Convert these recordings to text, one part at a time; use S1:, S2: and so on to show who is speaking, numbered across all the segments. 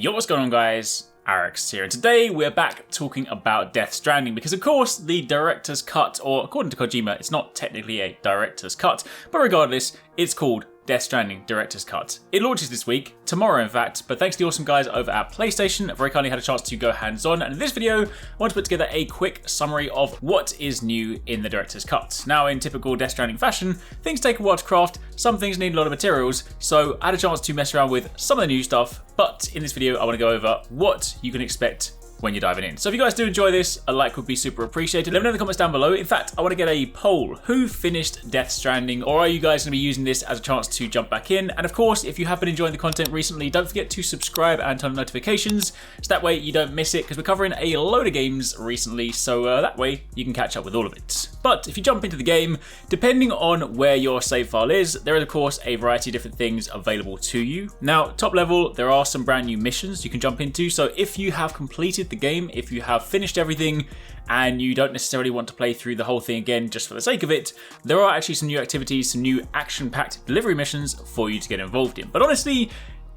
S1: Yo, what's going on, guys? HyperX here, and today we're back talking about Death Stranding because, of course, the director's cut, or according to Kojima, it's not technically a director's cut, but regardless, it's called Death Stranding Director's Cut. It launches this week, tomorrow in fact, but thanks to the awesome guys over at PlayStation, I've very kindly had a chance to go hands-on, and in this video, I want to put together a quick summary of what is new in the Director's Cut. Now, in typical Death Stranding fashion, things take a while to craft, some things need a lot of materials, so I had a chance to mess around with some of the new stuff, but in this video, I want to go over what you can expect when you're diving in. So if you guys do enjoy this, a like would be super appreciated. Let me know in the comments down below. In fact, I want to get a poll. Who finished Death Stranding? Or are you guys going to be using this as a chance to jump back in? And of course, if you have been enjoying the content recently, don't forget to subscribe and turn on notifications, so that way you don't miss it, because we're covering a load of games recently, so that way you can catch up with all of it. But if you jump into the game, depending on where your save file is, there is of course a variety of different things available to you. Now, top level, there are some brand new missions you can jump into, so if you have completed the game, if you have finished everything and you don't necessarily want to play through the whole thing again just for the sake of it, there are actually some new activities, some new action-packed delivery missions for you to get involved in. But honestly,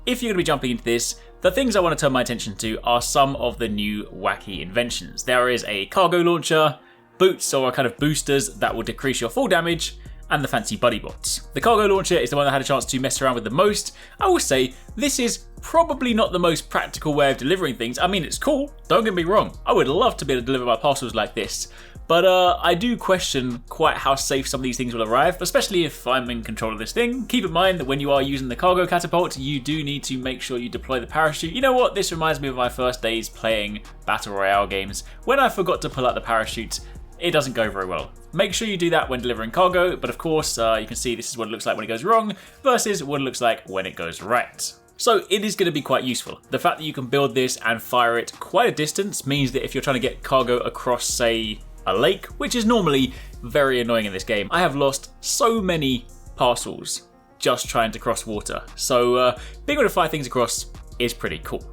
S1: if you're going to be jumping into this, the things I want to turn my attention to are some of the new wacky inventions. There is a cargo launcher, boots or kind of boosters that will decrease your fall damage, and the fancy Bodybots. The cargo launcher is the one I had a chance to mess around with the most. I will say, this is probably not the most practical way of delivering things. I mean, it's cool, don't get me wrong. I would love to be able to deliver my parcels like this. But I do question quite how safe some of these things will arrive, especially if I'm in control of this thing. Keep in mind that when you are using the cargo catapult, you do need to make sure you deploy the parachute. You know what? This reminds me of my first days playing Battle Royale games. When I forgot to pull out the parachute, it doesn't go very well. Make sure you do that when delivering cargo, but of course, you can see this is what it looks like when it goes wrong versus what it looks like when it goes right. So it is going to be quite useful. The fact that you can build this and fire it quite a distance means that if you're trying to get cargo across, say, a lake, which is normally very annoying in this game. I have lost so many parcels just trying to cross water. So being able to fire things across is pretty cool.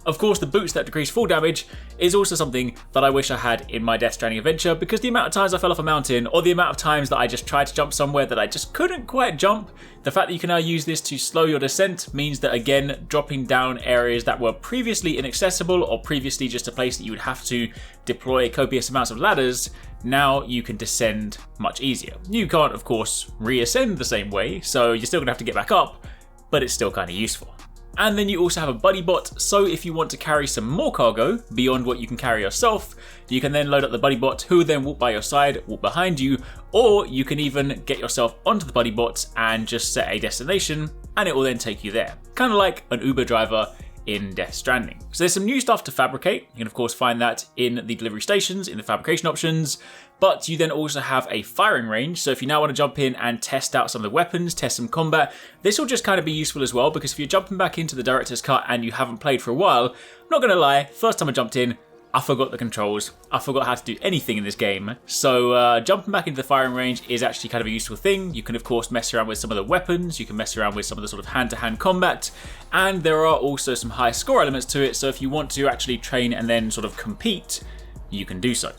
S1: Of course, the boots that decrease fall damage is also something that I wish I had in my Death Stranding adventure, because the amount of times I fell off a mountain, or the amount of times that I just tried to jump somewhere that I just couldn't quite jump, the fact that you can now use this to slow your descent means that, again, dropping down areas that were previously inaccessible or previously just a place that you would have to deploy copious amounts of ladders, now you can descend much easier. You can't, of course, reascend the same way, so you're still going to have to get back up, but it's still kind of useful. And then you also have a Bodybot, so if you want to carry some more cargo beyond what you can carry yourself, you can then load up the Bodybot, who will then walk by your side, walk behind you, or you can even get yourself onto the Bodybot and just set a destination, and it will then take you there. Kind of like an Uber driver in Death Stranding. So there's some new stuff to fabricate. You can of course find that in the delivery stations, in the fabrication options, but you then also have a firing range. So if you now want to jump in and test out some of the weapons, test some combat, this will just kind of be useful as well, because if you're jumping back into the director's cut and you haven't played for a while, I'm not going to lie, first time I jumped in, I forgot the controls. I forgot how to do anything in this game. So jumping back into the firing range is actually kind of a useful thing. You can of course mess around with some of the weapons. You can mess around with some of the sort of hand-to-hand combat. And there are also some high score elements to it. So if you want to actually train and then sort of compete, you can do so.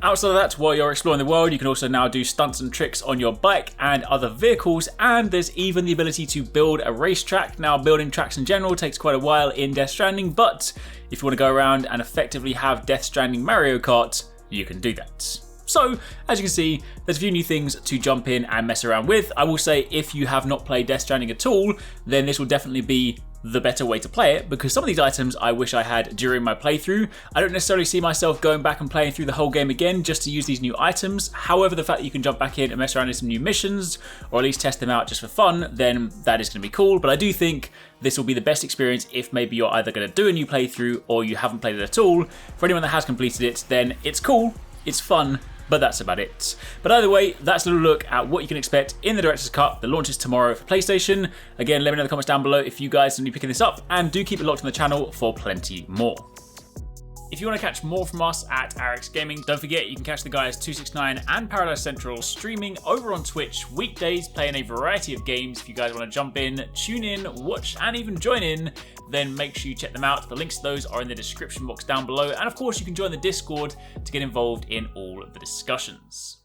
S1: Outside of that, while you're exploring the world, you can also now do stunts and tricks on your bike and other vehicles, and there's even the ability to build a racetrack. Now, building tracks in general takes quite a while in Death Stranding, but if you want to go around and effectively have Death Stranding Mario Kart, you can do that. So, as you can see, there's a few new things to jump in and mess around with. I will say, if you have not played Death Stranding at all, then this will definitely be the better way to play it, because some of these items I wish I had during my playthrough. I don't necessarily see myself going back and playing through the whole game again just to use these new items. However, the fact that you can jump back in and mess around with some new missions, or at least test them out just for fun, then that is going to be cool. But I do think this will be the best experience if maybe you're either going to do a new playthrough or you haven't played it at all. For anyone that has completed it, then it's cool, it's fun, but that's about it. But either way, that's a little look at what you can expect in the Director's Cut that launches tomorrow for PlayStation. Again, let me know in the comments down below if you guys are going to be picking this up, and do keep it locked on the channel for plenty more. If you want to catch more from us at HyperX Gaming, don't forget you can catch the guys TwoSixNine and Paradise Central streaming over on Twitch weekdays, playing a variety of games. If you guys want to jump in, tune in, watch, and even join in, then make sure you check them out. The links to those are in the description box down below, and of course you can join the Discord to get involved in all of the discussions.